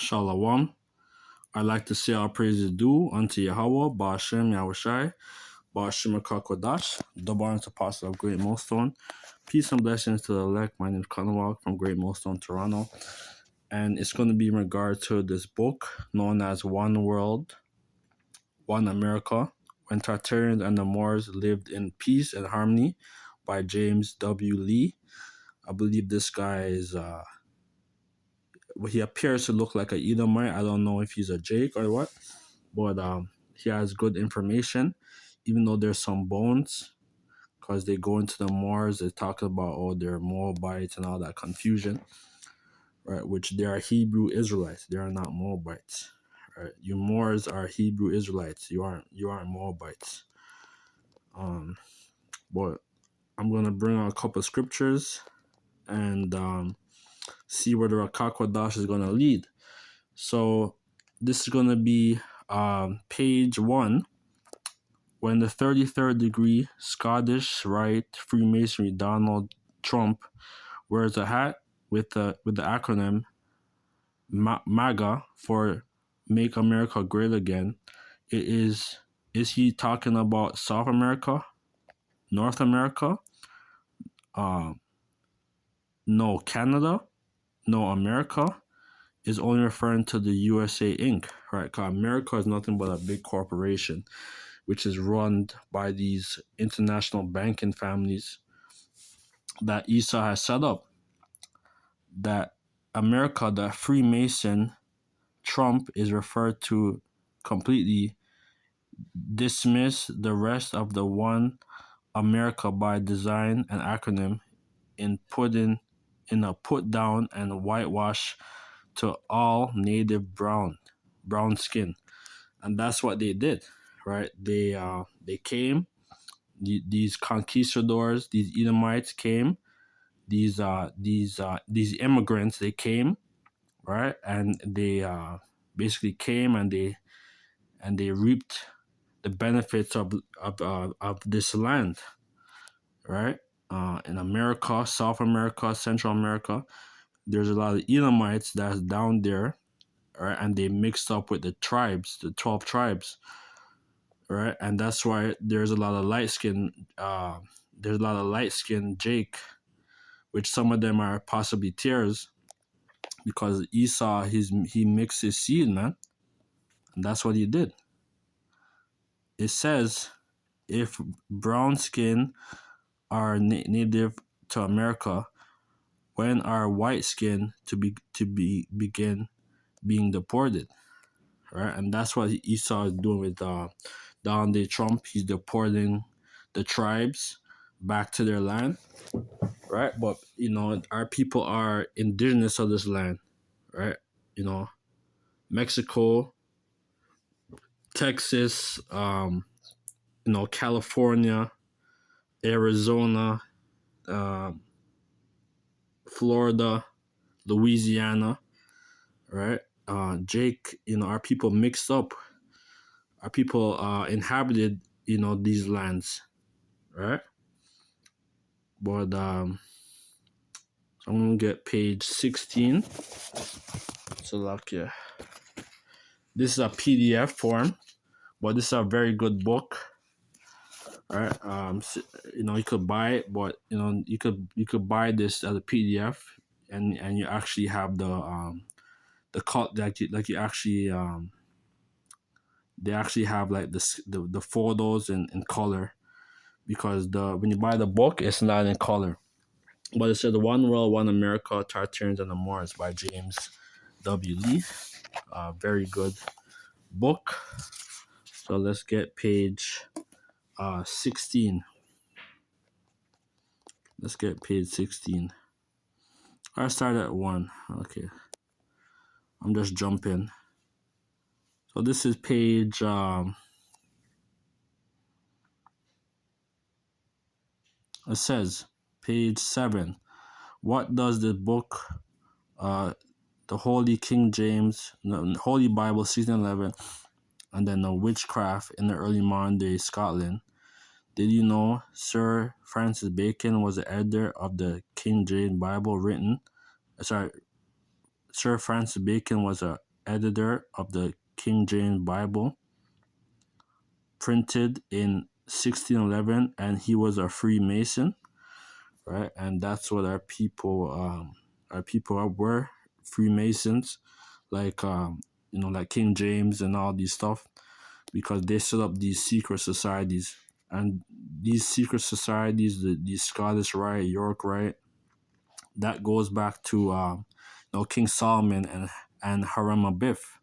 Shalom. I'd like to say our praises due unto Yahweh, Ba'ashem Yahushai, Ba'ashem Kodash, the Barnes Apostle of Great Millstone. Peace and blessings to the elect. My name is Conwalk from Great Millstone, Toronto. And it's going to be in regard to this book known as One World, One America, When Tartarians and the Moors Lived in Peace and Harmony by James W. Lee. I believe this guy is... he appears to look like an Edomite. I don't know if he's a Jake or what, but he has good information, even though there's some bones, because they go into the Moors, they talk about, they're Moabites and all that confusion, right? Which they are Hebrew Israelites. They are not Moabites, right? You Moors are Hebrew Israelites. You aren't Moabites. But I'm gonna bring out a couple scriptures and see where the Rakakwadash is going to lead. So this is going to be page 1. When the 33rd degree Scottish Rite Freemasonry Donald Trump wears a hat with the acronym MAGA for Make America Great Again, is he talking about South America, North America, no Canada, no America? Is only referring to the USA Inc., right? Because America is nothing but a big corporation, which is run by these international banking families that Esau has set up. That America, that Freemason Trump is referred to completely dismiss the rest of the One America by design and acronym in a put down and whitewash to all native brown skin. And that's what they did, right? They came, these conquistadors, these Edomites came, these immigrants, they came, right? And they basically came and they reaped the benefits of this land, right? In America, South America, Central America, there's a lot of Edomites that's down there, right? And they mixed up with the tribes, the 12 tribes, right? And that's why there's a lot of light skin Jake, which some of them are possibly tears, because Esau, he mixed his seed, man. And that's what he did. It says, if brown skin are native to America, when are white skin to begin being deported, right? And that's what Esau is doing with Donald J. Trump. He's deporting the tribes back to their land, right? But our people are indigenous of this land, right? Mexico, Texas, California, Arizona, Florida, Louisiana, right? Jake, our people mixed up. Our people inhabited, these lands, right? But so I'm gonna get page 16. So like, yeah, this is a PDF form, but this is a very good book. Right, you could buy it, but you could buy this as a PDF, and you actually have the cut, like you actually they actually have like the photos in color, because when you buy the book, it's not in color, but it says One World, One America, Tartarians and the Moors by James W. Lee. Very good book. So let's get page 16. Let's get page 16. I started at 1. Okay. I'm just jumping. So this is page it says page 7. What does the book the Holy King James, the Holy Bible 1611, and then the witchcraft in the early modern day Scotland? Did you know Sir Francis Bacon was the editor of the King James Bible written? Sir Francis Bacon was a editor of the King James Bible, printed in 1611, and he was a Freemason, right? And that's what our people were Freemasons, like like King James and all these stuff, because they set up these secret societies, and these secret societies, the Scottish Rite, York Rite, that goes back to King Solomon and Hiram Abiff,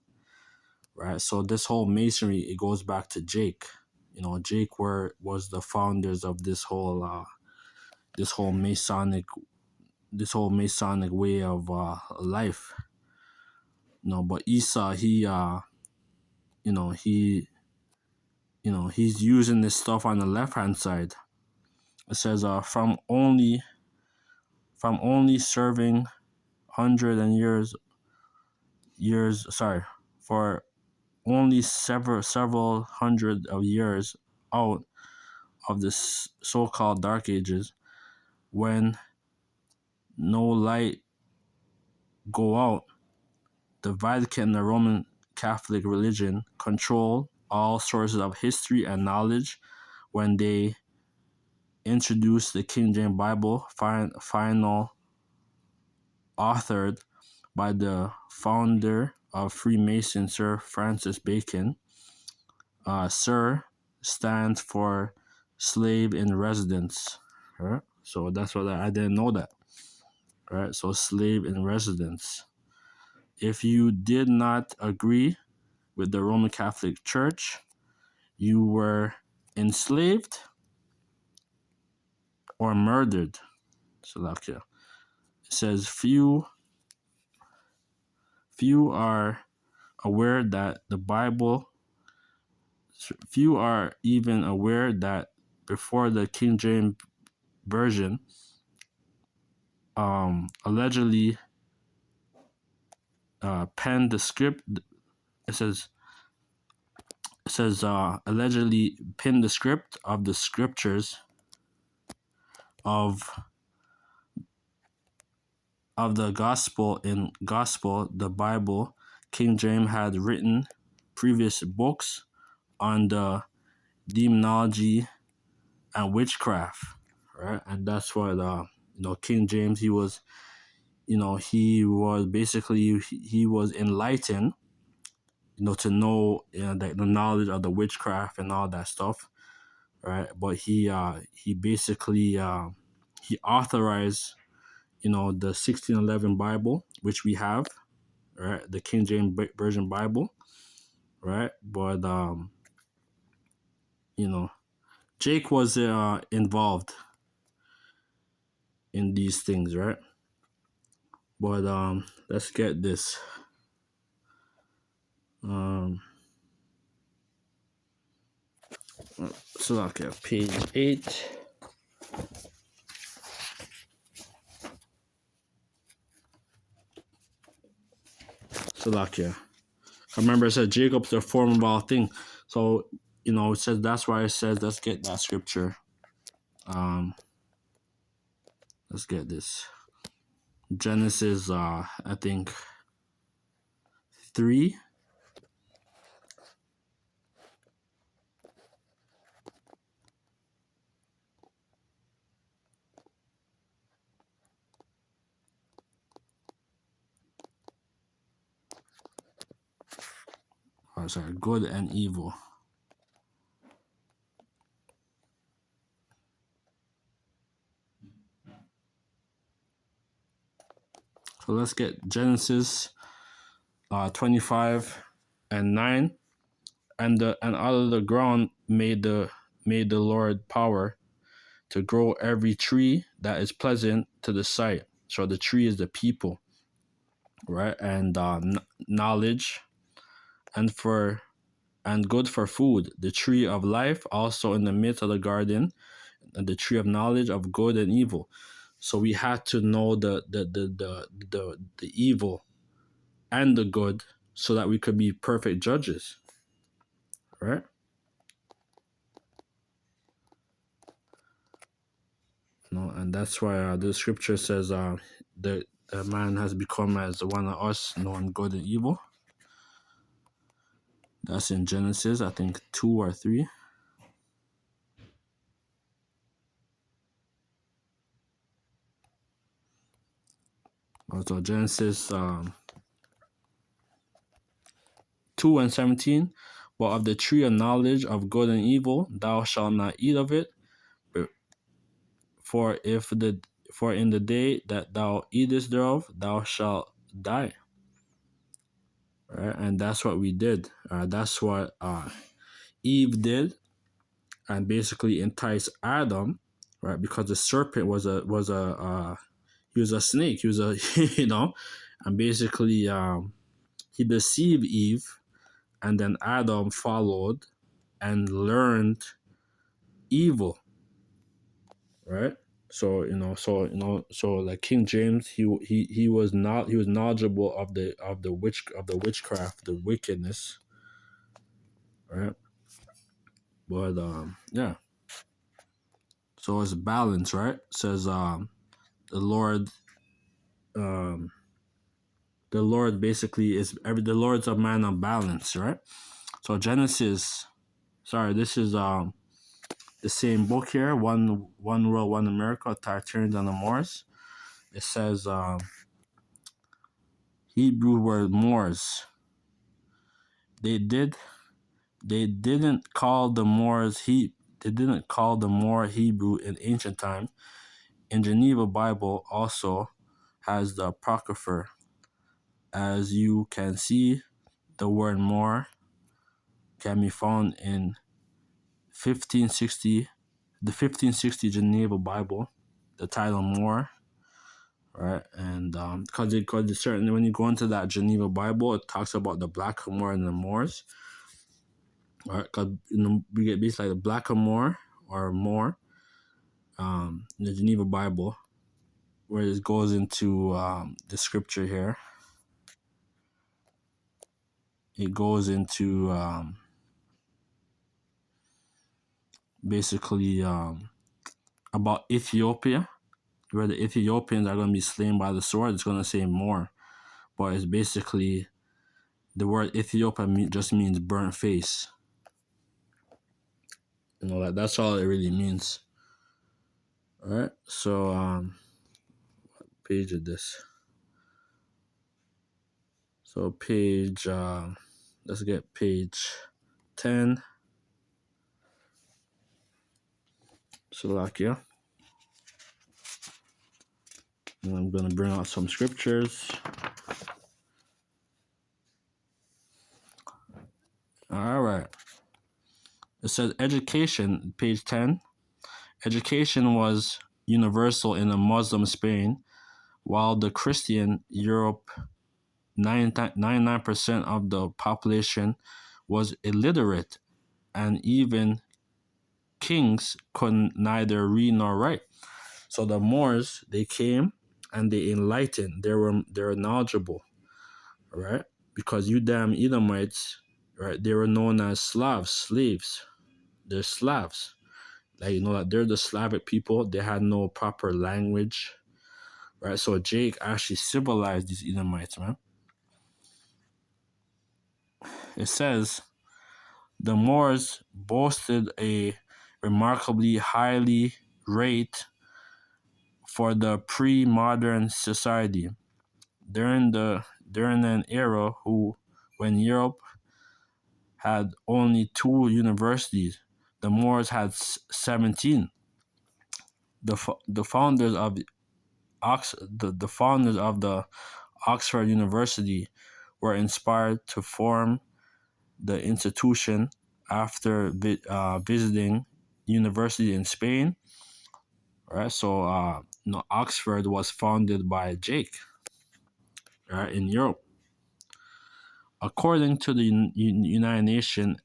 right? So this whole masonry, it goes back to Jake. Jake was the founders of this whole Masonic way of life. But Esau, he's using this stuff on the left hand side. It says from only serving hundred and years sorry for only several hundred of years out of the so-called Dark Ages, when no light go out, the Vatican and the Roman Catholic religion control all sources of history and knowledge. When they introduced the King James Bible, final authored by the founder of Freemason, Sir Francis Bacon. Sir stands for slave in residence. Right? So that's what I didn't know that. Right? So slave in residence. If you did not agree with the Roman Catholic Church, you were enslaved or murdered. Salakia. It says few are aware that the Bible. Few are even aware that before the King James Version allegedly penned the script. It says allegedly penned the script of the scriptures of the gospel the Bible. King James had written previous books on the demonology and witchcraft, right? And that's what King James, he was basically he was enlightened, to know the knowledge of the witchcraft and all that stuff, right? But he basically he authorized the 1611 Bible, which we have, right? The King James Version Bible, right? But Jake was involved in these things, right? But let's get this. So okay, page 8. Salakia. Remember, it said Jacob's the form of all things. So, it says, that's why it says, let's get that scripture. Let's get this. Genesis, I think, 3. Oh, sorry, good and evil. So let's get Genesis 25 and 9. And out of the ground made the Lord power to grow every tree that is pleasant to the sight. So the tree is the people, right? And knowledge, and good for food. The tree of life also in the midst of the garden, and the tree of knowledge of good and evil. So we had to know the evil and the good, so that we could be perfect judges, right? And that's why the scripture says that man has become as one of us, knowing good and evil. That's in Genesis, I think 2 or 3. So Genesis 2 and 17. But of the tree of knowledge of good and evil, thou shalt not eat of it, for in the day that thou eatest thereof, thou shalt die. Right? And that's what we did. That's what Eve did, and basically entice Adam, right? Because the serpent he was a snake. He was a and basically he deceived Eve, and then Adam followed and learned evil, right? So like King James, he was knowledgeable of the witchcraft, the wickedness, right? But yeah. So it's balance, right? It says the Lord um the Lord basically the Lord's a man of balance, right? So Genesis, sorry, this is the same book here, one world, one America, Tartarians and the Moors. It says Hebrew word Moors. They didn't call the Moors they didn't call the Moor Hebrew in ancient time. In Geneva Bible also has the Apocrypha. As you can see, the word Moor can be found in 1560, the 1560 Geneva Bible, the title Moor, right? And because certainly when you go into that Geneva Bible, it talks about the Blackamoor and the Moors, right? Because we get basically like the Blackamoor or Moor, in the Geneva Bible, where it goes into the scripture here. It goes into basically about Ethiopia, where the Ethiopians are going to be slain by the sword. It's going to say more, but it's basically the word Ethiopia just means burnt face. That's all it really means. All right. So what page is this? So page let's get page 10. Slovakia. And I'm going to bring out some scriptures. All right. It says education, page 10. Education was universal in the Muslim Spain, while the Christian Europe, 99% of the population was illiterate, and even kings couldn't neither read nor write. So the Moors, they came and they enlightened. They were knowledgeable, right? Because you damn Edomites, right? They were known as Slavs, slaves. They're Slavs. Like that they're the Slavic people. They had no proper language, right? So Jake actually civilized these Edomites, man. It says the Moors boasted a remarkably highly rate for the pre-modern society during an era when Europe had only 2 universities. The Moors had 17. The founders of the founders of the Oxford University were inspired to form the institution after visiting university in Spain. Right, so Oxford was founded by Jake, right, in Europe. According to the United Nations,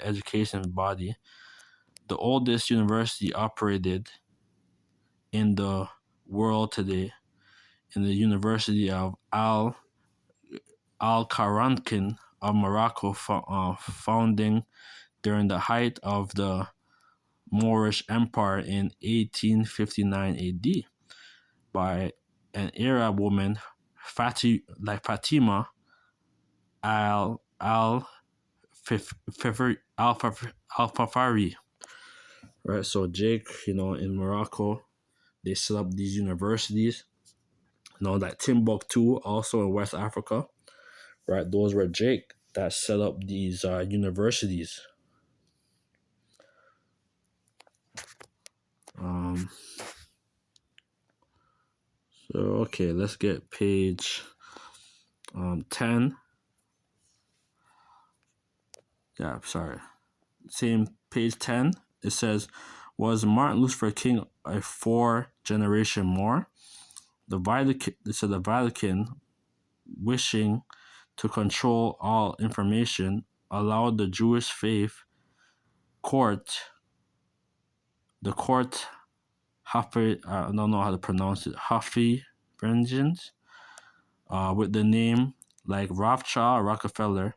education body, the oldest university operated in the world today in the University of Al-Qarankin of Morocco, founding during the height of the Moorish Empire in 1859 AD by an Arab woman, Fatima Al Al-Fafari, right? So Jake, in Morocco, they set up these universities. That Timbuktu, also in West Africa, right? Those were Jake that set up these universities. Um, so okay, let's get page 10. Yeah, sorry. Same page 10. It says, was Martin Luther King a four-generation Moor? The Vatican, wishing to control all information, allowed the Jewish faith court, the court, Hafi, I don't know how to pronounce it, Hafi vengeance, with the name like Rothschild, Rockefeller,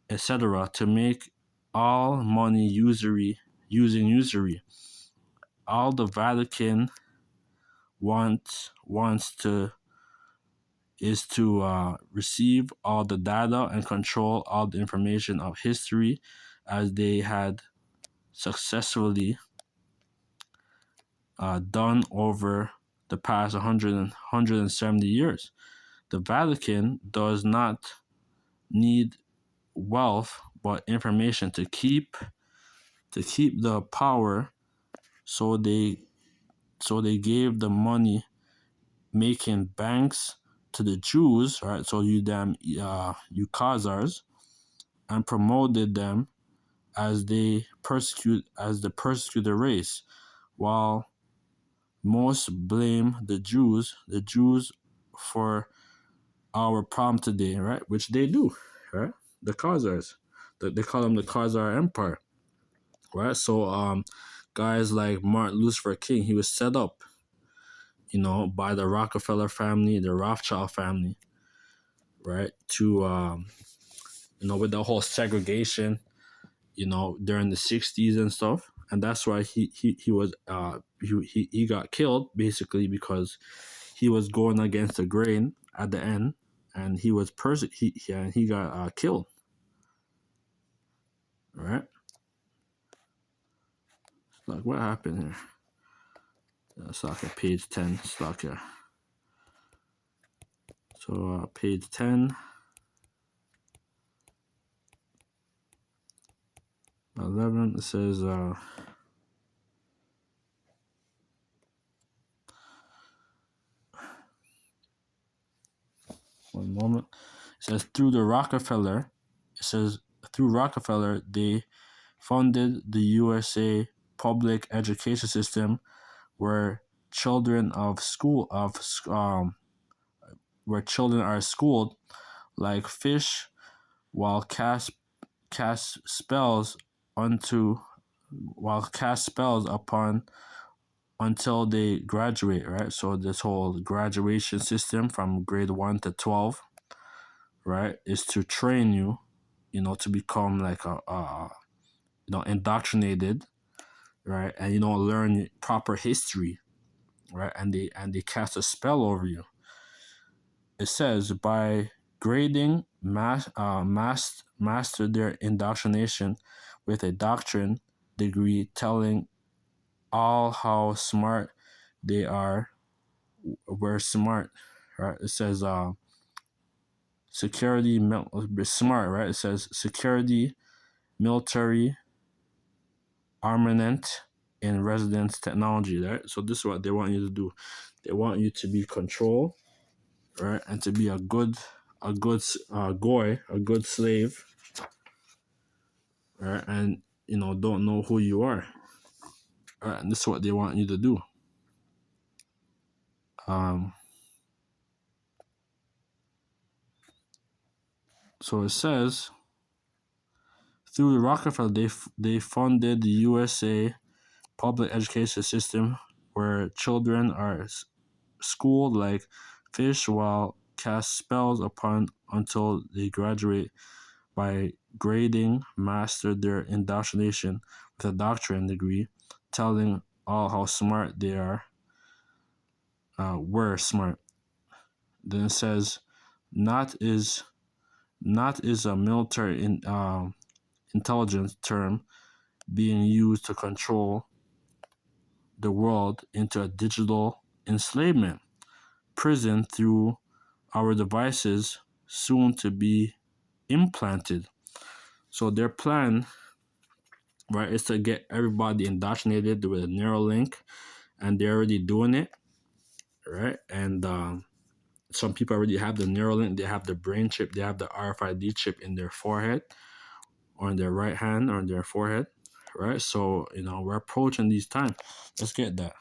etc., to make all money using usury. All the Vatican wants to is to receive all the data and control all the information of history, as they had successfully done over the past 170 years. The Vatican does not need wealth but information to keep the power, so they gave the money making banks to the Jews, right? So you Khazars, and promoted them as the persecuted race, while most blame the Jews for our problem today, right? Which they do, right? The Khazars, they call them the Khazar Empire, right? So guys like Martin Luther King, he was set up, by the Rockefeller family, the Rothschild family, right? To with the whole segregation, during the 60s and stuff. And that's why he got killed, basically, because he was going against the grain at the end, and he got killed. All right. Like, what happened here? It's like a page 10. It's like a, so page 10. 11, it says one moment. It says through Rockefeller, they funded the USA public education system, where children are schooled like fish, while cast spells upon until they graduate, right? So this whole graduation system from grade 1 to 12, right, is to train you, to become like indoctrinated, right, and learn proper history, right, and they cast a spell over you. It says by grading master their indoctrination with a doctrine degree, telling all how smart they were smart, right? It says smart, right? It says security, military, armament, and residence technology, right? So this is what they want you to do. They want you to be controlled, right, and to be a good goy, a good slave, right, and don't know who you are, right? And this is what they want you to do. So it says through the Rockefeller, they funded the USA public education system, where children are schooled like fish, while cast spells upon until they graduate, by grading master their indoctrination with a doctorate degree, telling all how smart they were smart. Then it says, not is Not is a military intelligence term being used to control the world into a digital enslavement prison through our devices soon to be implanted. So their plan, right, is to get everybody indoctrinated with a Neuralink, and they're already doing it, right? And some people already have the Neuralink, they have the brain chip, they have the RFID chip in their forehead or in their right hand or in their forehead, right? So, we're approaching these times. Let's get that.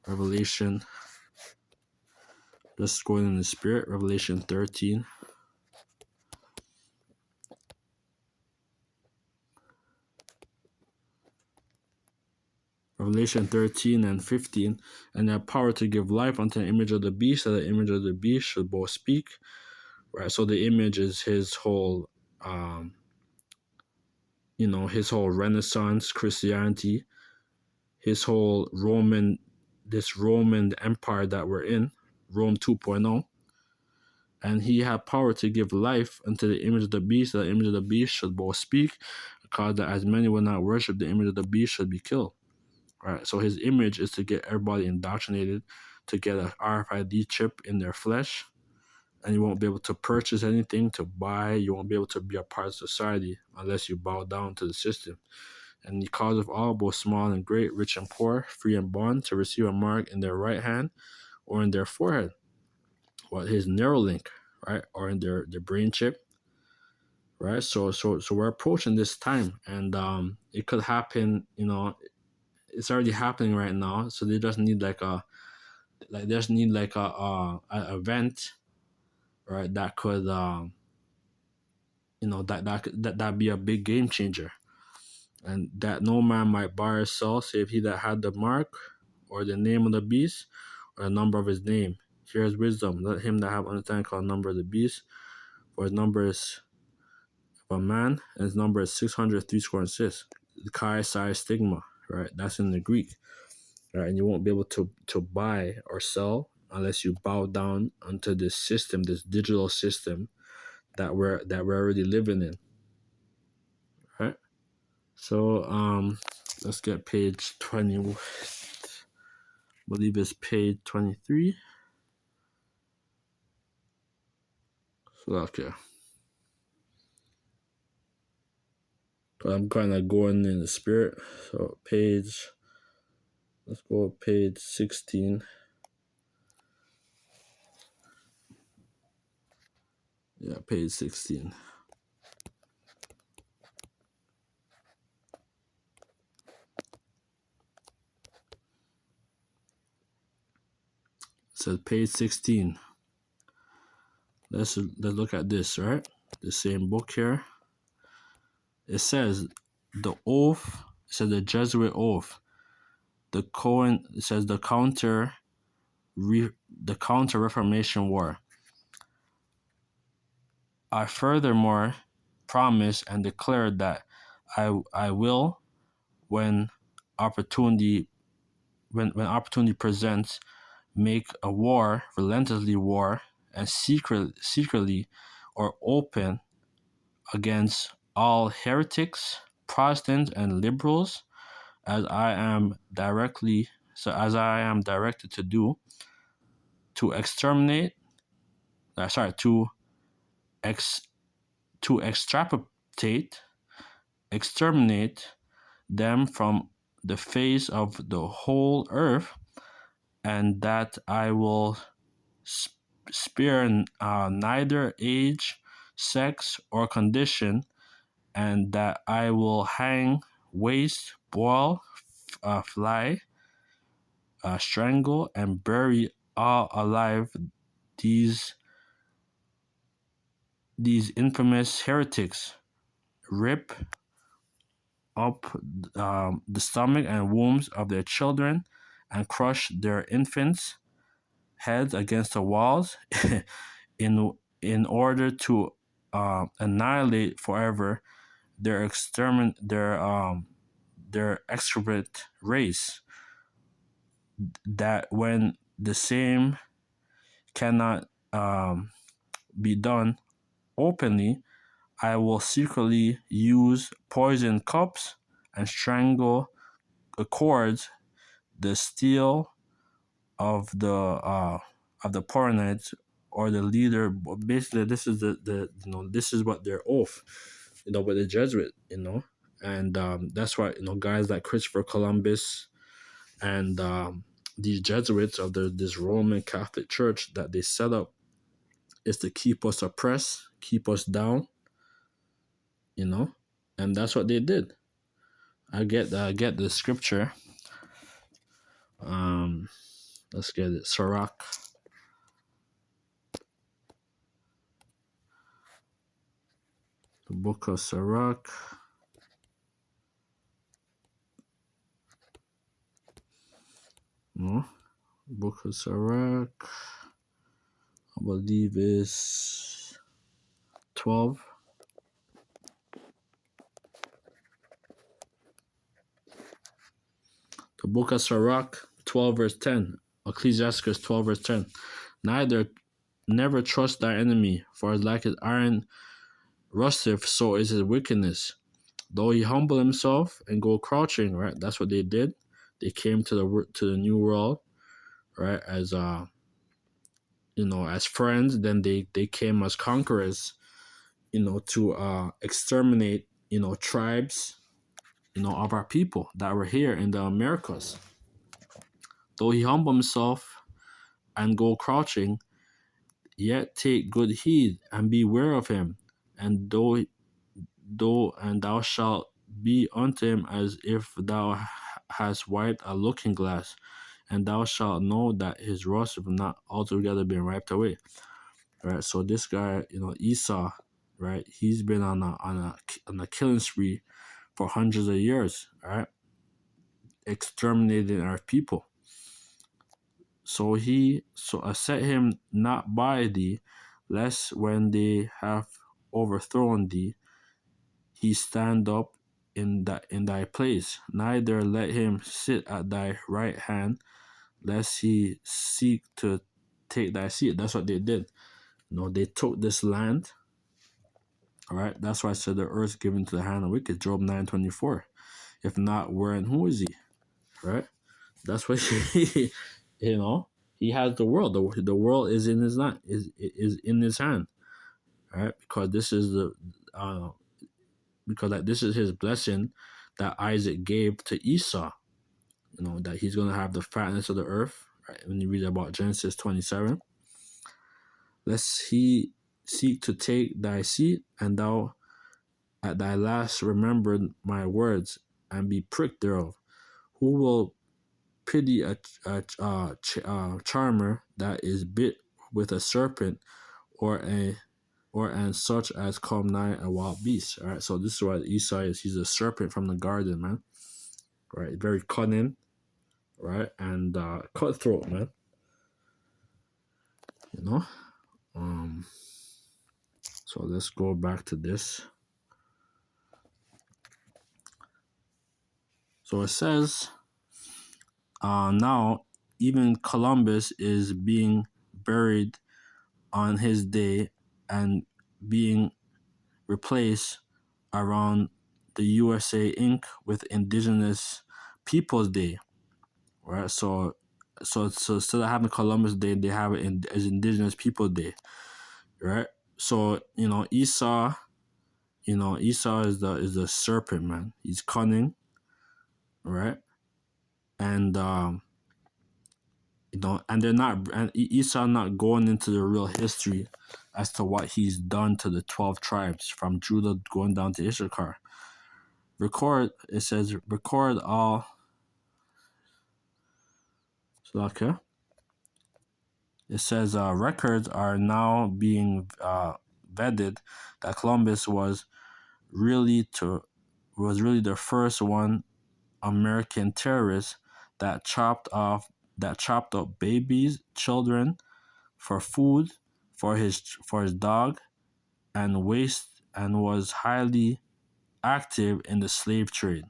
Revelation, let's go in the spirit. Revelation 13. Revelation 13 and 15. And they have power to give life unto the image of the beast, that the image of the beast should both speak. Right. So the image is his whole his whole Renaissance Christianity, his whole this Roman Empire that we're in, Rome 2.0. And he had power to give life unto the image of the beast, that the image of the beast should both speak, because that as many will not worship the image of the beast should be killed. Right. So his image is to get everybody indoctrinated, to get a RFID chip in their flesh, and you won't be able to purchase anything, to buy. You won't be able to be a part of society unless you bow down to the system. And he causeth all, both small and great, rich and poor, free and bond, to receive a mark in their right hand or in their forehead. What his Neuralink, right, or in their brain chip, right? So we're approaching this time, and it could happen. It's already happening right now. So they just need a event, right? That could that be a big game changer, and that no man might buy or sell save he that had the mark or the name of the beast or the number of his name. Here is wisdom. Let him that have understanding call the number of the beast, for his number is of a man, and his number is 600 The Chi Psi stigma, right? That's in the Greek, right? And you won't be able to buy or sell unless you bow down unto this system, this digital system that we're already living in, right? So let's get page 20. I believe it's page 23. So okay. I'm kind of going in the spirit. So let's go page 16. Yeah, page 16. It says page 16. Let's look at this, right? The same book here. It says the oath. It says the Jesuit oath. It says the counter Reformation War. I furthermore promise and declare that I will, when opportunity presents, make a war, relentlessly war, and secretly or open, against all heretics, Protestants, and liberals, as I am directed to do, to exterminate, to exterminate them from the face of the whole earth, and that I will spare neither age, sex, or condition, and that I will hang, waste, boil, fly, strangle, and bury all alive these infamous heretics, rip up the stomach and wombs of their children, and crush their infants' heads against the walls, in order to annihilate forever their execrable race. That when the same cannot be done openly, I will secretly use poison cups and strangle cords the steel of the Paranites or the leader. Basically, this is the this is what their oath, with the Jesuit, and that's why guys like Christopher Columbus and these Jesuits of this Roman Catholic Church that they set up is to keep us oppressed, keep us down, and that's what they did. I get the scripture. Let's get it. Sirach. The book of Sirach. No. Book of Sirach. I believe is 12. The book of Sirach 12 verse 10. Ecclesiasticus 12 verse 10. Never trust thy enemy, for as like his iron rusteth, so is his wickedness. Though he humble himself and go crouching, right? That's what they did. They came to the new world, right? As as friends. Then they came as conquerors, to exterminate, tribes, of our people that were here in the Americas. Though he humble himself and go crouching, yet take good heed and beware of him, and thou shalt be unto him as if thou hast wiped a looking glass, and thou shalt know that his rust have not altogether been wiped away. Right. So this guy, Esau, right? He's been on a killing spree for hundreds of years, right? Exterminating our people. So I set him not by thee, lest when they have overthrown thee, he stand up in thy place. Neither let him sit at thy right hand, lest he seek to take thy seat. That's what they did. They took this land. All right. That's why I said the earth given to the hand of the wicked. Job 9:24. If not, where and who is he? Right. That's what he, he has the world. The world is in his hand. Is in his hand. Right. Because this is this is his blessing that Isaac gave to Esau. That he's gonna have the fatness of the earth. Right. When you read about Genesis 27. Lest he seek to take thy seat, and thou at thy last remember my words, and be pricked thereof. Who will pity a charmer that is bit with a serpent, or and such as come nigh a wild beast? All right, so this is what Esau is. He's a serpent from the garden, man. Right, very cunning, right, and cutthroat, man. So let's go back to this. So it says, now even Columbus is being buried on his day and being replaced around the USA Inc. with Indigenous Peoples Day, right? So instead of having Columbus Day, they have it as Indigenous People Day, right? So Esau, Esau is the serpent, man. He's cunning, right? And and they're not, and Esau not going into the real history as to what he's done to the 12 tribes from Judah going down to Issachar. It says record all. So okay. It says records are now being vetted that Columbus was really the first one American terrorist that chopped up babies, children for food for his dog, and was highly active in the slave trade.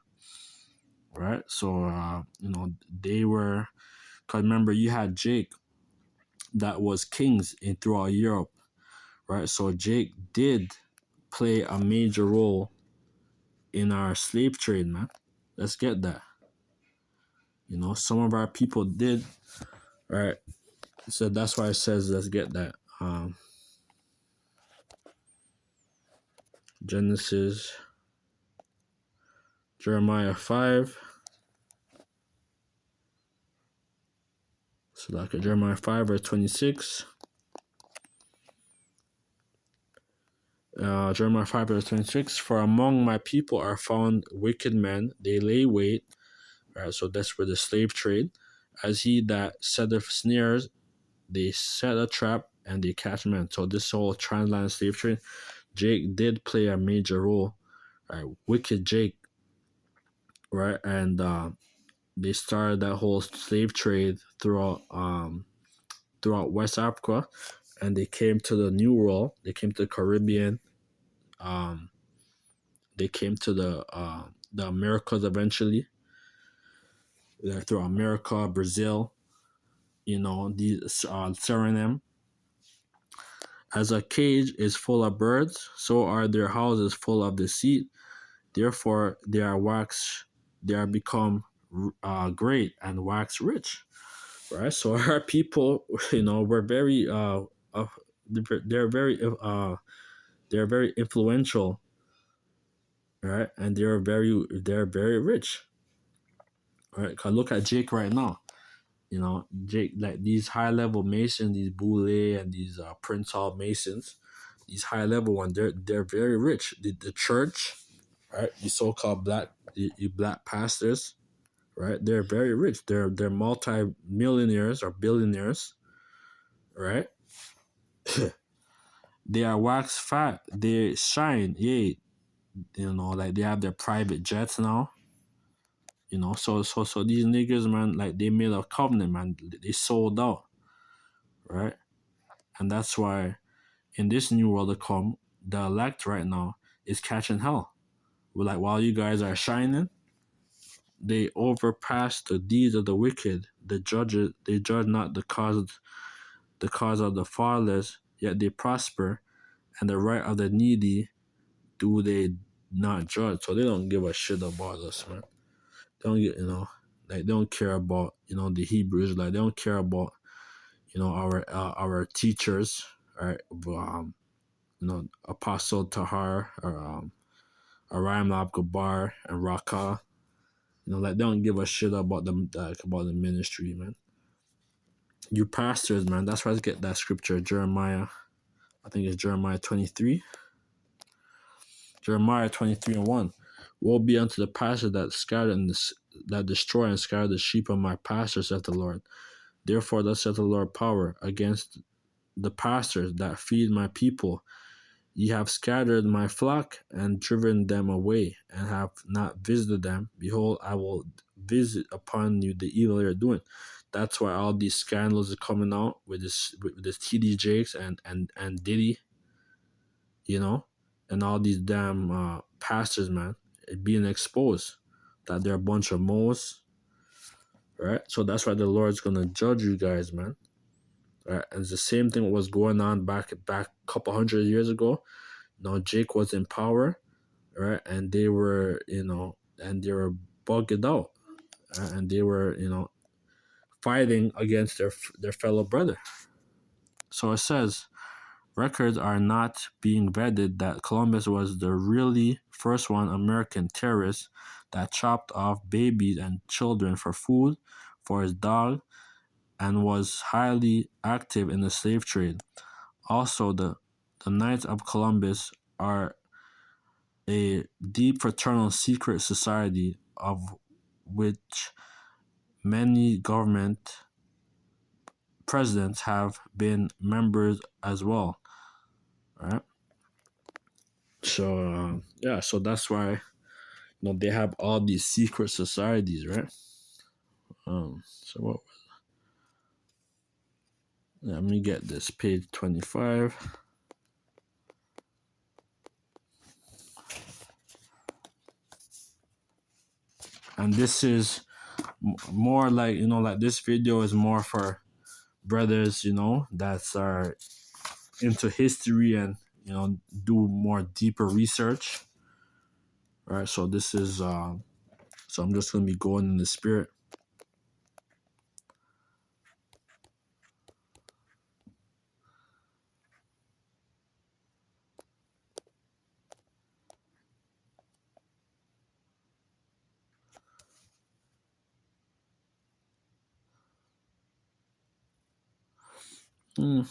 Right? So they were, because remember you had Jake that was kings in throughout Europe, right? So Jake did play a major role in our slave trade, man. Let's get that. You know, some of our people did, right? So that's why it says let's get that. Genesis, Jeremiah 5. So like Jeremiah 5 verse 26. Jeremiah 5 verse 26. For among my people are found wicked men, they lay wait. Right, so that's where the slave trade. As he that setteth snares, they set a trap and they catch men. So this whole transatlantic slave trade, Jake did play a major role. Right, wicked Jake. Right, and they started that whole slave trade throughout West Africa, and they came to the New World. They came to the Caribbean. They came to the Americas eventually. Through America, Brazil, you know, these Suriname. As a cage is full of birds, so are their houses full of deceit. Therefore, they are become great and wax rich. Right. So our people, you know, were very they're very they're very influential, right? And they're very rich, right? Cause look at Jake right now. You know, Jake, like these high level masons, these Boule and these Prince Hall masons, these high level ones, they're very rich. The church, right? The so called the black pastors, right? They're very rich. They're multi millionaires or billionaires, right? They are wax fat. They shine. Yeah, you know, like they have their private jets now. You know, so these niggas, man, like they made a covenant, man. They sold out, right? And that's why in this new world to come, the elect right now is catching hell. But like while you guys are shining, they overpass the deeds of the wicked. The judges they judge not the cause of the fatherless, yet they prosper, and the right of the needy do they not judge. So they don't give a shit about us, man. They don't get, you know, like they don't care about, you know, the Hebrews. Like they don't care about, you know, our teachers, right? You know, Apostle Tahar or Aram Gabar and Raka. You know, like they don't give a shit about about the ministry, man. You pastors, man. That's why I get that scripture, Jeremiah. I think it's Jeremiah 23. Jeremiah 23 and 1. Woe be unto the pastor that that destroy and scatter the sheep of my pastors, saith the Lord. Therefore, thus saith the Lord power against the pastors that feed my people. Ye have scattered my flock and driven them away, and have not visited them. Behold, I will visit upon you the evil you're doing. That's why all these scandals are coming out with this TD Jakes and Diddy, you know, and all these damn pastors, man, being exposed that they're a bunch of moles, right? So that's why the Lord's gonna judge you guys, man. Right? And it's the same thing was going on back a couple hundred years ago. You know, Jake was in power, right? And they were, you know, and they were bugged out, and they were, you know, fighting against their fellow brother. So it says, records are not being vetted that Columbus was the really first one American terrorist that chopped off babies and children for food for his dog and was highly active in the slave trade. Also, the Knights of Columbus are a deep fraternal secret society of which many government presidents have been members as well, right? So yeah, so that's why, you know, they have all these secret societies, right? So what? Let me get this page 25. And this is more like, you know, like this video is more for brothers, you know, that's are, into history and do more deeper research. Right. So this is so I'm just gonna be going in the spirit. Hmm.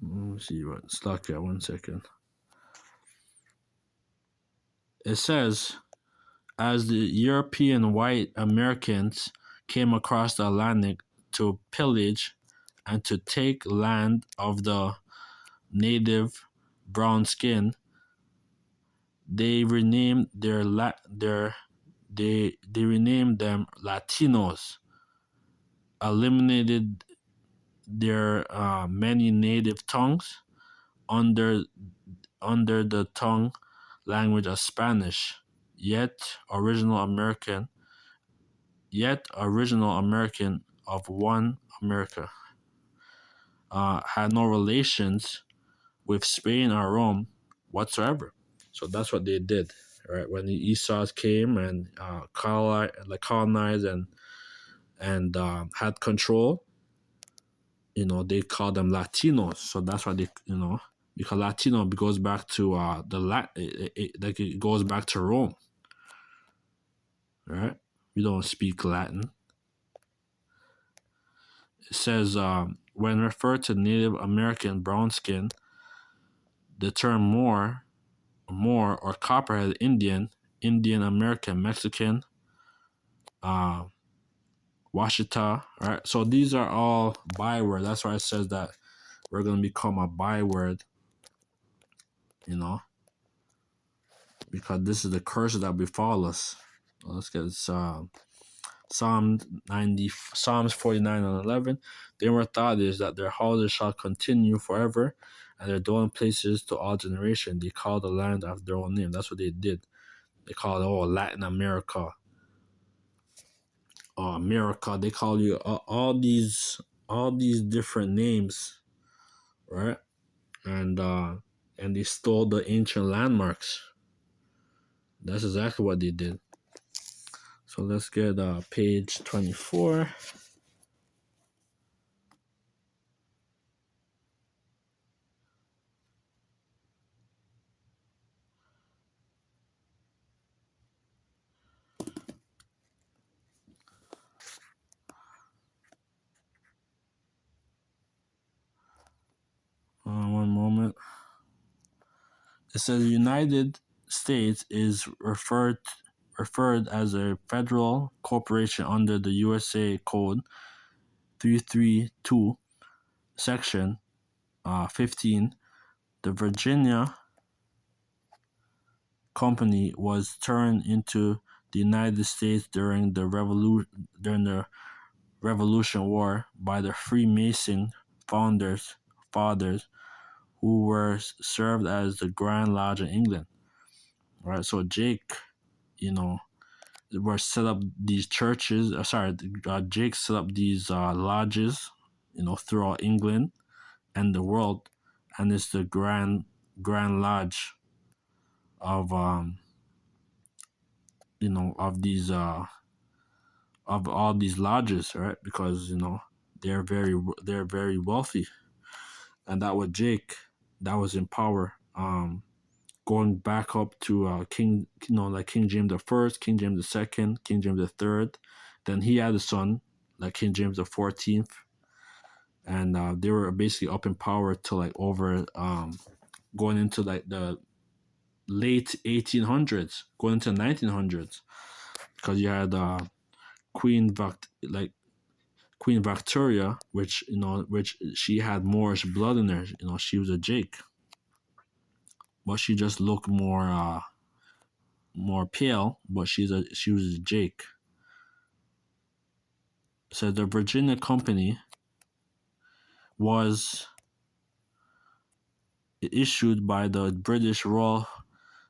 Let me see what stuck at 1 second. It says, as the European white Americans came across the Atlantic to pillage and to take land of the native brown skin, they renamed they renamed them Latinos, eliminated their many native tongues under the tongue language of Spanish. Yet original American, of one America, had no relations with Spain or Rome whatsoever. So that's what they did, right? When the Esau's came and colonized and had control, they call them Latinos. So that's why because Latino goes back to it goes back to Rome, right? We don't speak Latin. It says when referred to Native American brown skin, the term Moor or Copperhead Indian, Indian American, Mexican, uh, Washita, right? So these are all byword. That's why it says that we're going to become a byword, because this is the curse that befall us. Let's get it. Psalms 49 and 11. They were thought is that their houses shall continue forever, and their dwelling places to all generation. They call the land after their own name. That's what they did. They call it Latin America, America. They call you all these different names, right? And they stole the ancient landmarks. That's exactly what they did. So let's get page 24. One moment. It says United States is referred as a federal corporation under the USA Code 332, Section 15. The Virginia Company was turned into the United States during the Revolution War by the Freemason fathers who were served as the Grand Lodge in England. Right, so Jake, were set up these churches. Jake set up these lodges, throughout England and the world, and it's the Grand Lodge of of these of all these lodges, right? Because they're very wealthy, and that was Jake that was in power. Going back up to King, like King James the First, King James the Second, King James the Third. Then he had a son, like King James the 14th, and they were basically up in power to like over going into like the late 1800s, going into 1900s, because you had Queen Victoria, which she had Moorish blood in her. She was a Jake, but she just looked more pale, but she was a Jake. So the Virginia Company was issued by the British royal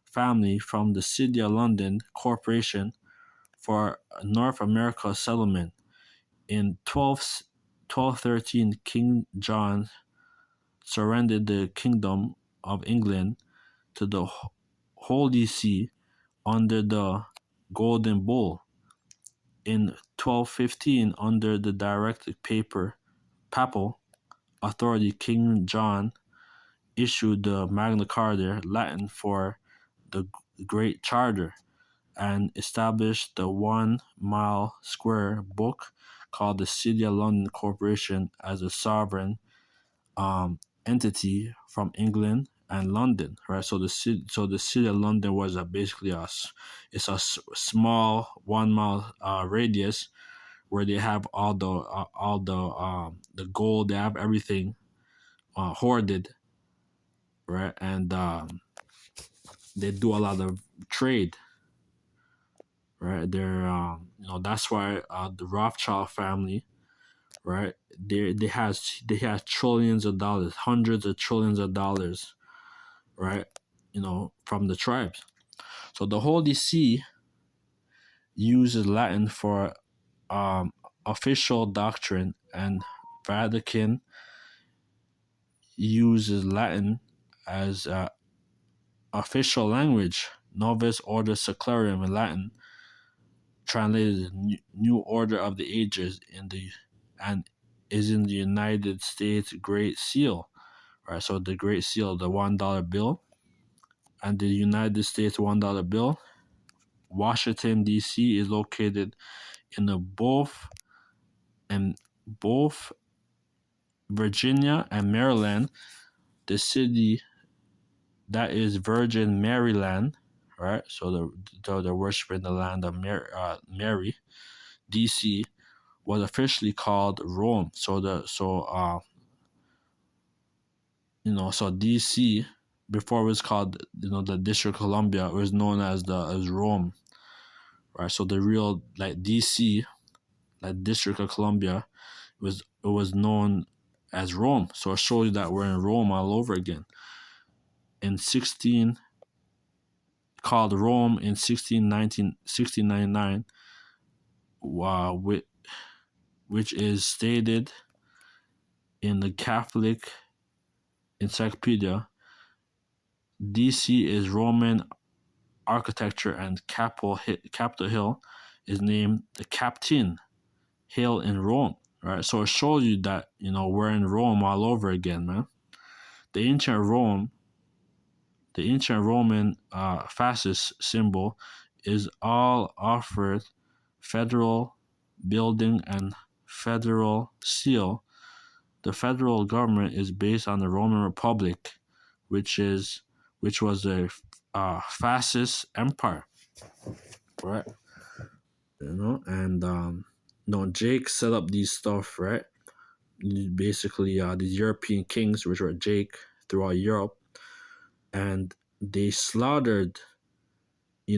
family from the City of London Corporation for North America settlement. In 1213, King John surrendered the kingdom of England to the Holy See under the Golden Bull. In 1215, under the direct papal authority, King John issued the Magna Carta, Latin for the Great Charter, and established the 1 mile square book called the City of London Corporation as a sovereign entity from England and London, right? So the city of London was basically it's a small 1 mile radius where they have the gold, they have everything hoarded, right? And they do a lot of trade, right? They're that's why the Rothschild family, right? They has trillions of dollars, hundreds of trillions of dollars, right? From the tribes. So the Holy See uses Latin for official doctrine, and Vatican uses Latin as official language. Novus Ordo Seclorum in Latin, translated New Order of the Ages and is in the United States Great Seal, right? So the Great Seal, the $1 bill, and the United States $1 bill. Washington D.C. is located in both Virginia and Maryland. The city that is Virgin Maryland, right? So they're worshiping the land of Mary. D.C. was officially called Rome. So D.C. before it was called the District of Columbia, it was known as Rome, right? So the real D.C. District of Columbia it was known as Rome. So it shows you that we're in Rome all over again. Called Rome in 1699, which is stated in the Catholic Encyclopedia. DC is Roman architecture, and Capitol Hill is named the Capitoline Hill in Rome, right? So it shows you that we're in Rome all over again, man. The ancient Roman fascist symbol is all offered federal building and federal seal. The federal government is based on the Roman Republic, which was a fascist empire, right? And Jake set up these stuff, right? Basically, these European kings, which were Jake throughout Europe, and they slaughtered,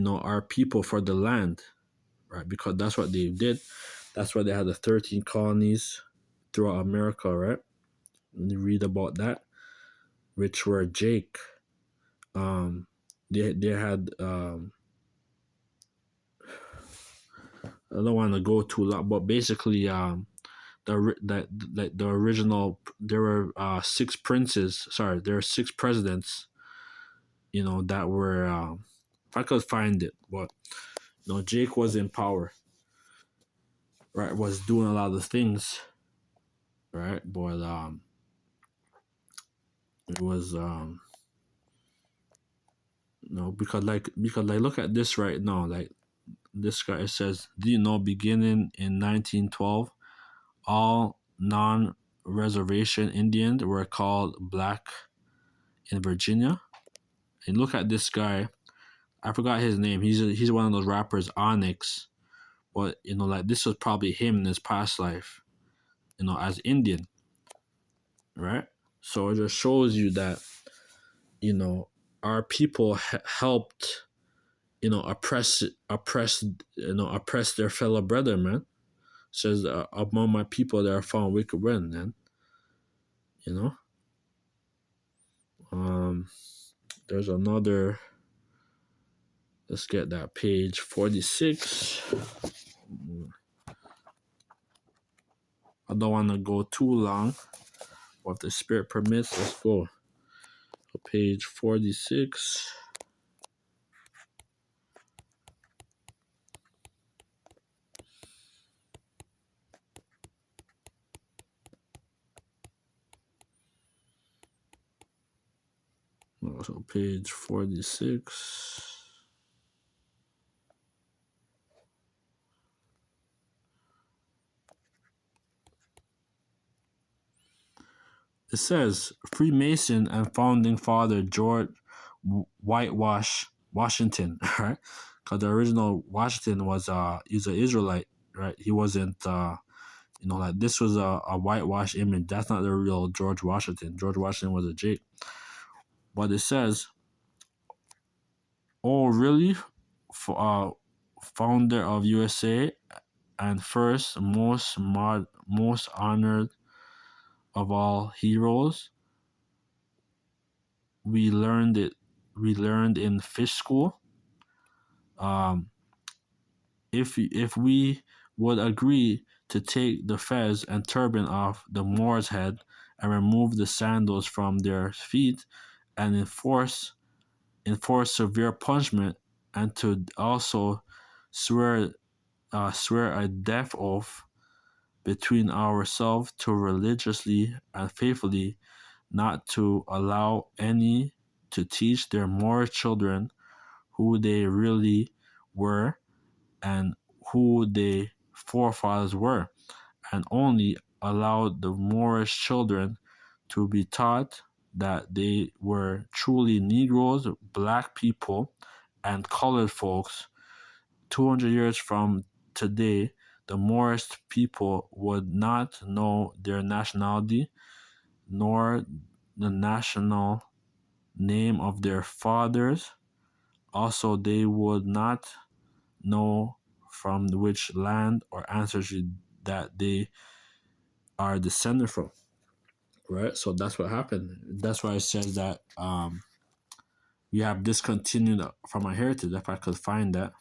our people for the land, right? Because that's what they did. That's why they had the 13 colonies throughout America, right? And you read about that, which were Jake. They had I don't want to go too long, but basically the original, there were 6 princes. Sorry, there were 6 presidents. That were if I could find it, but Jake was in power, right? Was doing a lot of things, right? But it was because look at this right now, this guy, it says, do you know, beginning in 1912, all non-reservation Indians were called black in Virginia? And look at this guy, I forgot his name. He's one of those rappers, Onyx. But this was probably him in his past life, as Indian, right? So it just shows you that our people helped oppress their fellow brother, man. Says among my people there are found wicked men, man. There's another. Let's get that page 46. I don't want to go too long, or if the Spirit permits, let's go. So page 46. So page 46. It says Freemason and founding father George Whitewash Washington, right? Because the original Washington was he's an Israelite, right? He wasn't like this was a whitewash image. That's not the real George Washington. George Washington was a Jake. But it says, oh really? Founder of USA and first most honored of all heroes. We learned in fish school. If we would agree to take the fez and turban off the Moor's head and remove the sandals from their feet and enforce severe punishment, and to also swear a death oath between ourselves to religiously and faithfully not to allow any to teach their Moorish children who they really were and who their forefathers were, and only allowed the Moorish children to be taught that they were truly Negroes, black people, and colored folks. 200 years from today, the Moorish people would not know their nationality nor the national name of their fathers. Also, they would not know from which land or ancestry that they are descended from. Right? So that's what happened. That's why it says that we have discontinued from our heritage. If I could find that,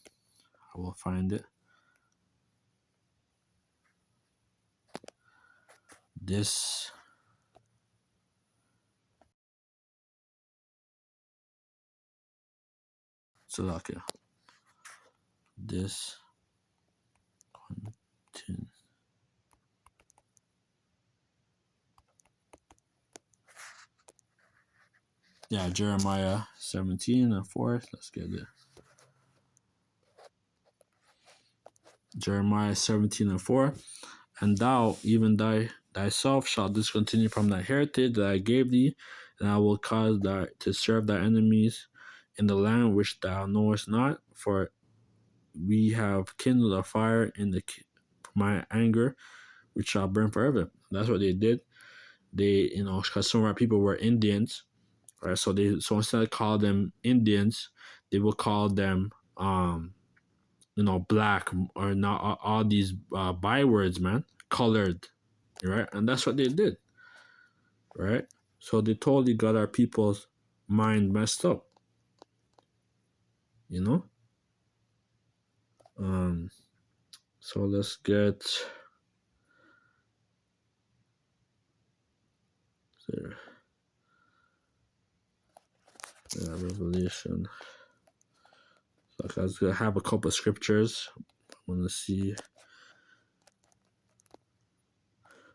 I will find it. This so okay. This continue. Yeah, Jeremiah 17 and 4. Let's get it. Jeremiah 17 and 4. And thou, even thyself, shalt discontinue from thy heritage that I gave thee, and I will cause thee to serve thy enemies in the land which thou knowest not, for we have kindled a fire in my anger, which shall burn forever. That's what they did. They, because some of our people were Indians, right? So instead of call them Indians, they will call them black, or not all these bywords, man, colored, right? And that's what they did, right? So they totally got our people's mind messed up, you know. So let's get there. Yeah, Revelation. So I was gonna have a couple of scriptures. I want to see.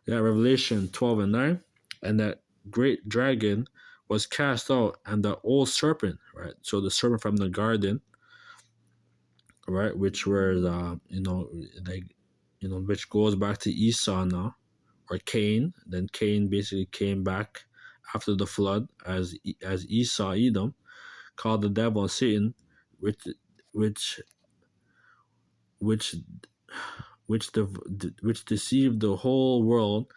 Yeah, Revelation 12 and 9. And that great dragon was cast out, and the old serpent, right? So the serpent from the garden, right? Which was, which goes back to Esau now, or Cain. Then Cain basically came back after the flood as Esau, Edom, called the devil and Satan, which which which which deceived the whole world.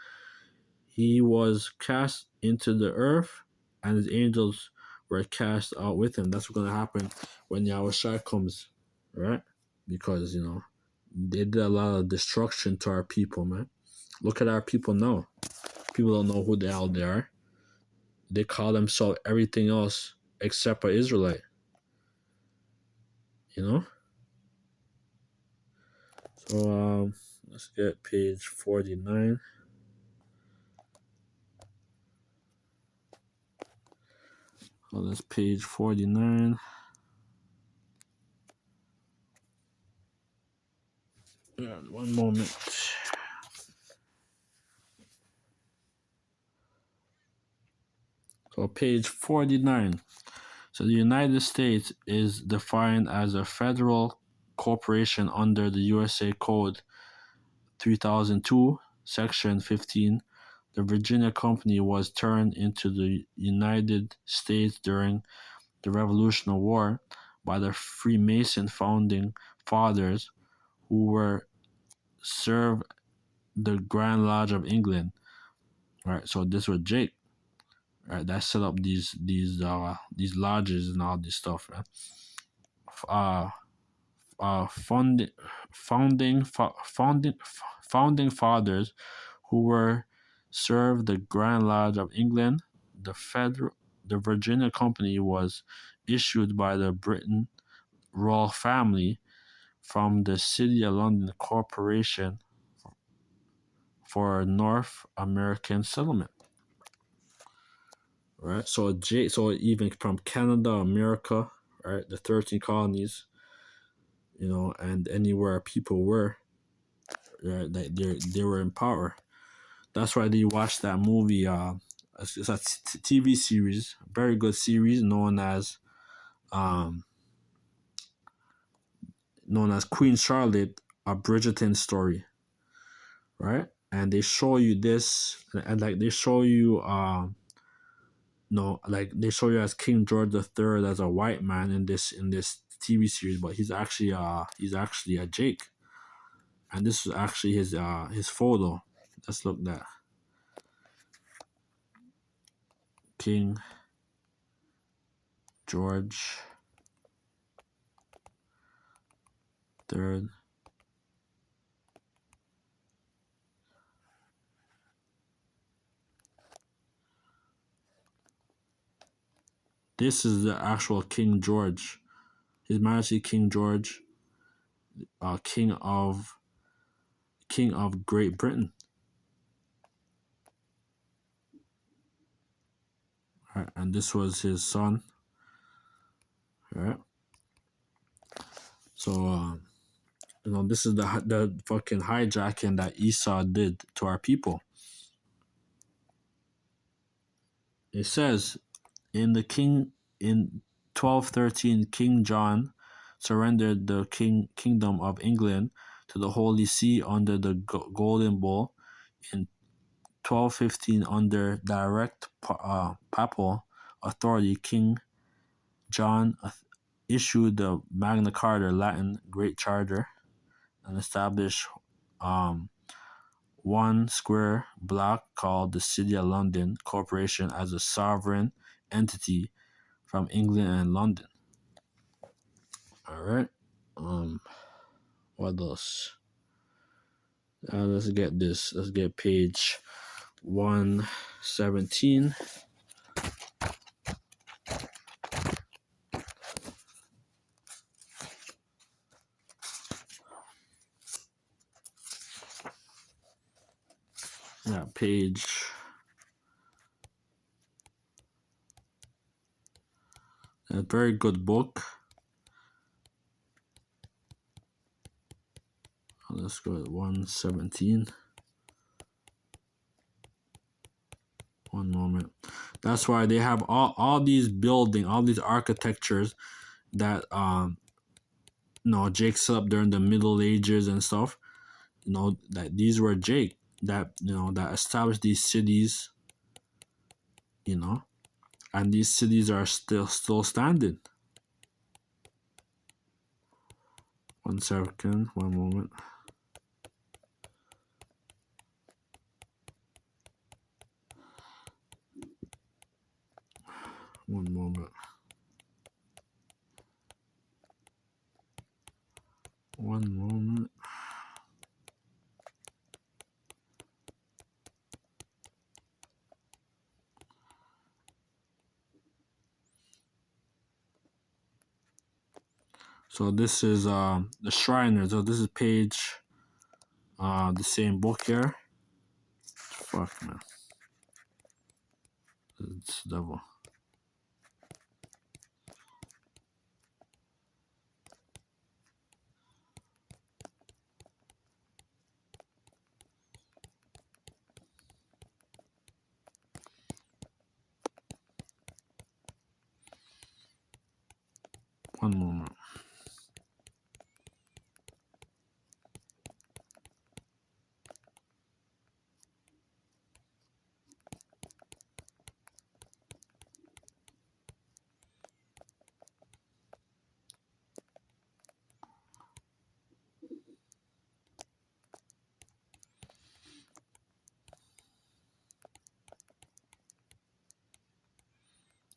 He was cast into the earth, and his angels were cast out with him. That's what's going to happen when Yahushua comes, right? Because, they did a lot of destruction to our people, man. Look at our people now. People don't know who the hell they are. They call themselves everything else except an Israelite, you know? So, let's get page 49. So that's page 49. Yeah, one moment. So page 49. So the United States is defined as a federal corporation under the USA Code 3002, Section 15. The Virginia Company was turned into the United States during the Revolutionary War by the Freemason founding fathers who were served the Grand Lodge of England. Right, so this was Jake, right, that set up these lodges and all this stuff, right? Uh, founding founding founding founding fathers who were served the Grand Lodge of England. The Virginia Company was issued by the Britain royal family from the City of London Corporation for North American settlement. Right, so even from Canada, America, right, the 13 colonies, and anywhere people were, right, they were in power. That's why they watched that movie. It's a TV series, very good series, um, known as Queen Charlotte, a Bridgerton story, right? And they show you this, and like they show you, no, like they show you as King George III as a white man in this TV series, but he's actually a Jake, and this is actually his photo. Let's look that King George III. This is the actual King George, His Majesty King George, King of Great Britain. Right? And this was his son. Right? So this is the fucking hijacking that Esau did to our people. It says in 1213, King John surrendered the kingdom of England to the Holy See under the Golden Bull. In 1215, under direct papal authority, King John issued the Magna Carta, Latin Great Charter, and established one square block called the City of London Corporation as a sovereign entity from England and London. All right. What else? Let's get this. Let's get page 117. Yeah, page. A very good book. Let's go at 117. One moment. That's why they have all these building, all these architectures that Jake set up during the Middle Ages and stuff. That these were Jake that that established these cities. And these cities are still standing. 1 second, one moment. One moment. One moment. So this is the Shriners. So this is page the same book here. Fuck man. It's devil. One moment.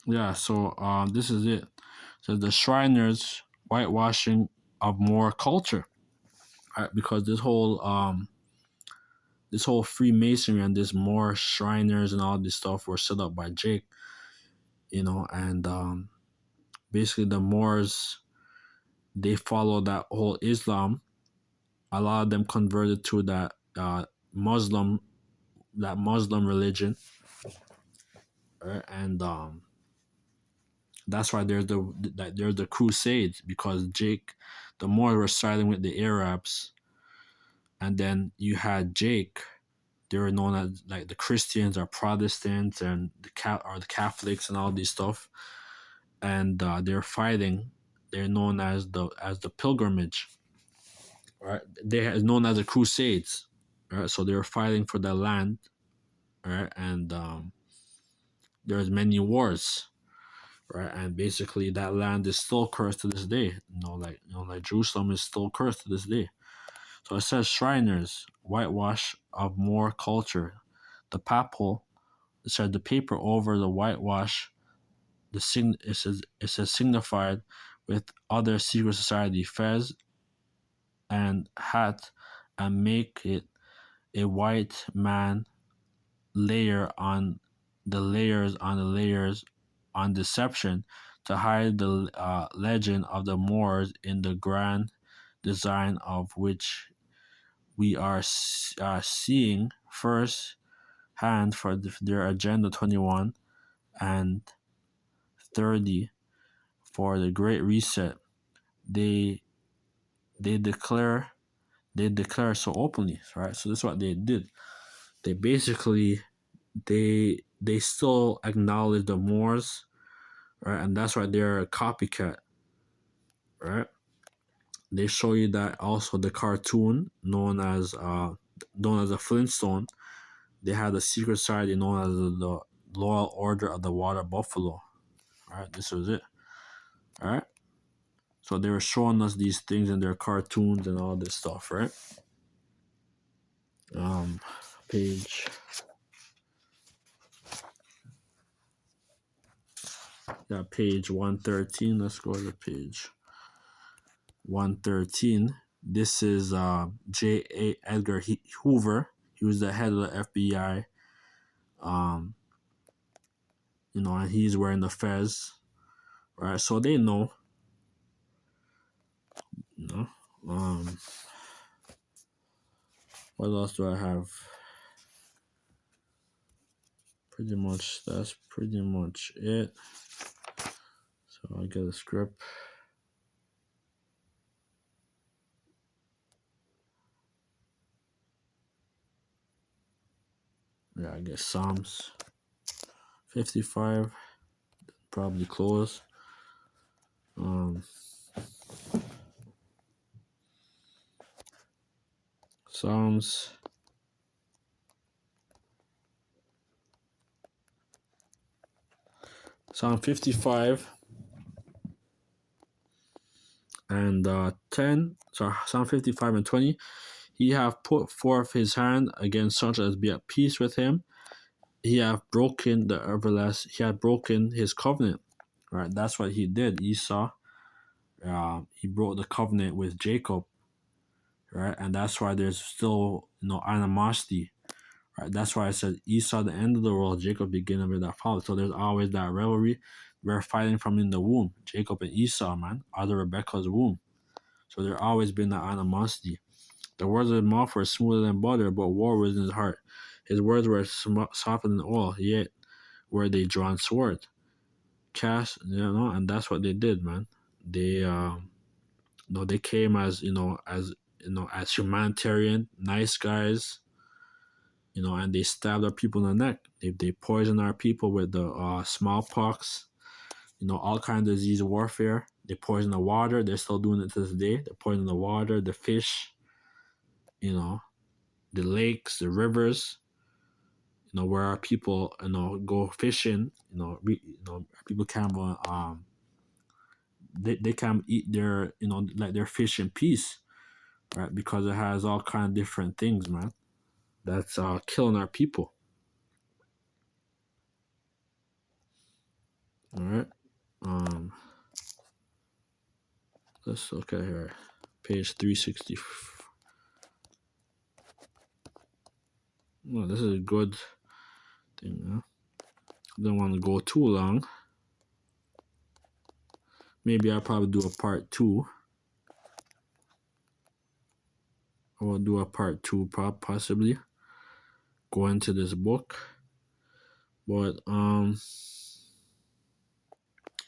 Yeah, so this is it. So the Shriners whitewashing of Moor culture, right? Because this whole Freemasonry and this Moor Shriners and all this stuff were set up by Jake, and basically the Moors, they follow that whole Islam. A lot of them converted to Muslim Muslim religion, right? And that's why there's the Crusades, because the Moors were siding with the Arabs, and then you had Jake. They were known as like the Christians or Protestants and the Catholics and all these stuff, and they're fighting. They're known as the pilgrimage, right? They are known as the Crusades, right? So they were fighting for the land, right? And there's many wars, right? And basically that land is still cursed to this day. Like Jerusalem is still cursed to this day. So it says Shriners, whitewash of Moor culture. The papal, it said the paper over the whitewash, it says signified with other secret society fez and hat, and make it a white man layer on the layers on the layers on deception, to hide the legend of the Moors in the grand design of which we are seeing first hand for their Agenda 21 and 30 for the Great Reset. They they declare so openly, right? So this is what they did. They basically they still acknowledge the Moors, right? And that's why they're a copycat, right? They show you that also the cartoon known as a Flintstone. They had a secret society known as the Loyal Order of the Water Buffalo. All right, this was it. All right, so they were showing us these things in their cartoons and all this stuff, right? Um, page page 113. Let's go to page 113. This is J. A. Edgar Hoover. He was the head of the FBI. And he's wearing the fez, right? So they know, you know. What else do I have? That's pretty much it. So I get a script. Yeah, I guess Psalms 55, probably close. Psalms Psalm 55 and 10. So Psalm 55 and 20. He hath put forth his hand against such as be at peace with him. He hath broken the everlasting. He hath broken his covenant. Right, that's what he did. Esau. He broke the covenant with Jacob. Right, and that's why there's still animosity. Right, that's why I said Esau the end of the world, Jacob beginning with that father. So there's always that rivalry. We're fighting from in the womb. Jacob and Esau, man, out of Rebecca's womb. So there always been that animosity. The words of his mouth were smoother than butter, but war was in his heart. His words were softer than oil, yet were they drawn sword. Cast, and that's what they did, man. They, they came as humanitarian, nice guys, and they stabbed our people in the neck. They poisoned our people with the smallpox. all kind of disease warfare. They poison the water. They're still doing it to this day. They poison the water, the fish, the lakes, the rivers. Where our people, go fishing. People can't, they can't eat their, like their fish in peace, right? Because it has all kind of different things, man. That's killing our people. All right. Let's look at here, page 360. Well, this is a good thing. Huh? Don't want to go too long. Maybe I'll probably do a part 2. I will do a part 2, possibly go into this book. But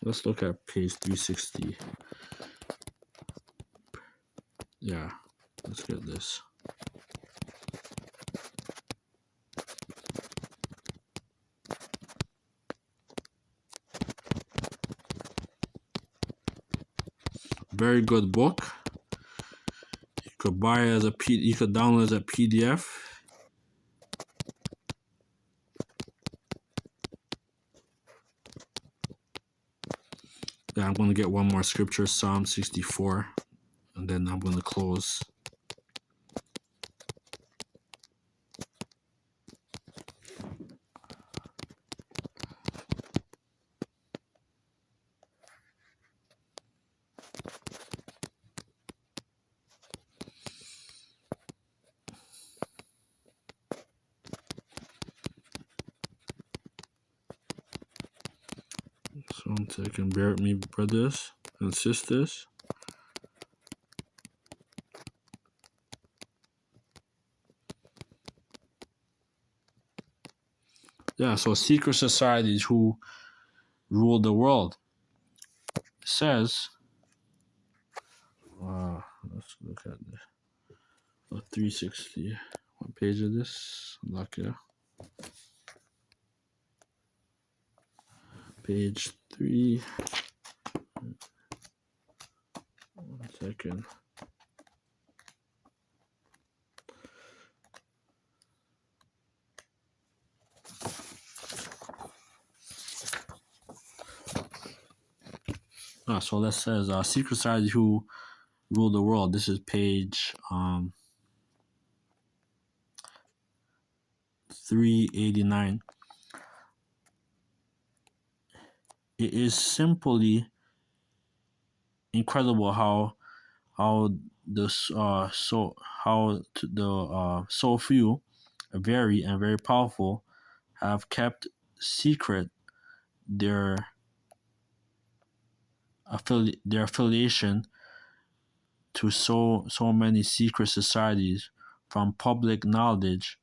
let's look at page 360. Yeah, let's get this. Very good book. You could buy it as you could download it as a PDF. Yeah, I'm going to get one more scripture, Psalm 64, and then I'm going to close. So 1 second, bear with me, brothers and sisters. Yeah, so secret societies who rule the world. It says, let's look at this. 360. What page is this? Look here. Page 3. 1 second. So that says secret societies who rule the world. This is page 389. It is simply incredible how the so few, very and very powerful, have kept secret their affiliation to so many secret societies from public knowledge,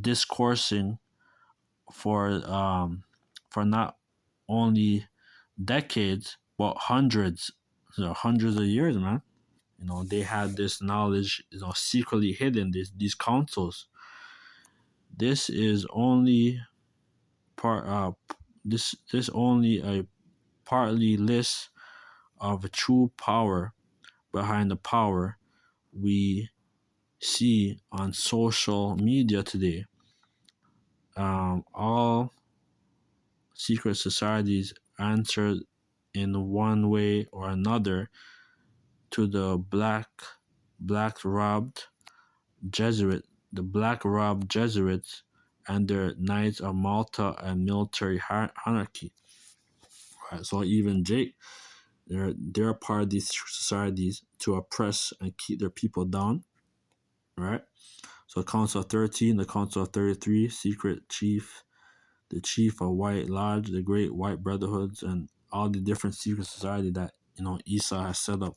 discoursing for not only decades but hundreds of years, man. They had this knowledge, secretly hidden. These councils. This is only part. This only a partly list of true power behind the power we see on social media today. All secret societies answer in one way or another to the black-robed Jesuits and their Knights of Malta and military hierarchy. Right, so even Jake, they're a part of these societies to oppress and keep their people down. Right. So Council of 13, the Council of 33, Secret Chief, the Chief of White Lodge, the Great White Brotherhoods, and all the different secret society that Esau has set up.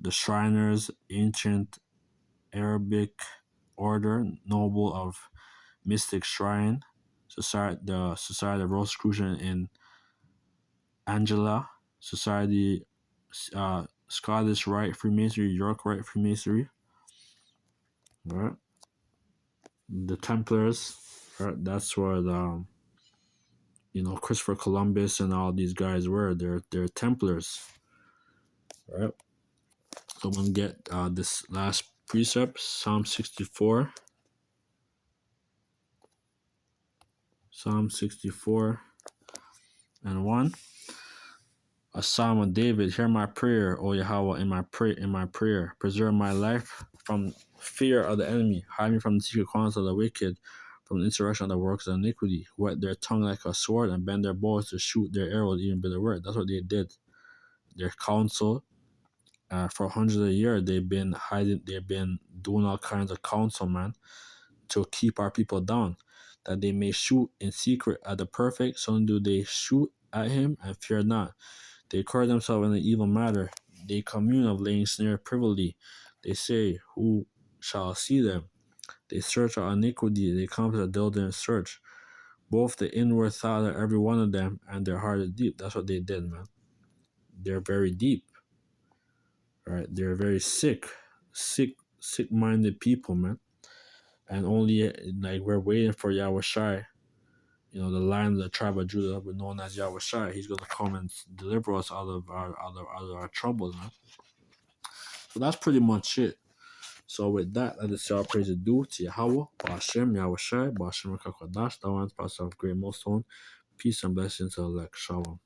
The Shriners, ancient Arabic order, noble of Mystic Shrine, the Society of Rosicrucian in Angela, Society, Scottish Rite Freemasonry, York Rite Freemasonry. All right. the Templars, right? That's where the Christopher Columbus and all these guys were. They're Templars, right? So I'm gonna get this last precept, Psalm 64 and 1. A psalm of David, hear my prayer, O Yahweh, in my prayer. Preserve my life from fear of the enemy. Hide me from the secret counsel of the wicked, from the insurrection of the works of iniquity. Whet their tongue like a sword and bend their bows to shoot their arrows, even by the word. That's what they did. Their counsel, for hundreds of years, they've been hiding, they've been doing all kinds of counsel, man, to keep our people down, that they may shoot in secret at the perfect. So do they shoot at him and fear not. They curse themselves in the evil matter. They commune of laying snare privily. They say, who shall see them? They search out iniquity. They come to a diligent search. Both the inward thought of every one of them and their heart is deep. That's what they did, man. They're very deep, right? They're very sick-minded people, man. And only, like, we're waiting for Yahweh Shai, the Lion of the tribe of Judah, known as Yahweh Shai. He's going to come and deliver us out of our troubles, man. So that's pretty much it. So with that, let us say our praise is due to Yahweh, Ba'ashem, Yahweh Shai, Ba'ashem Rakakwadash, that one's pastor of great milestone. Peace and blessings to elect. Shalom.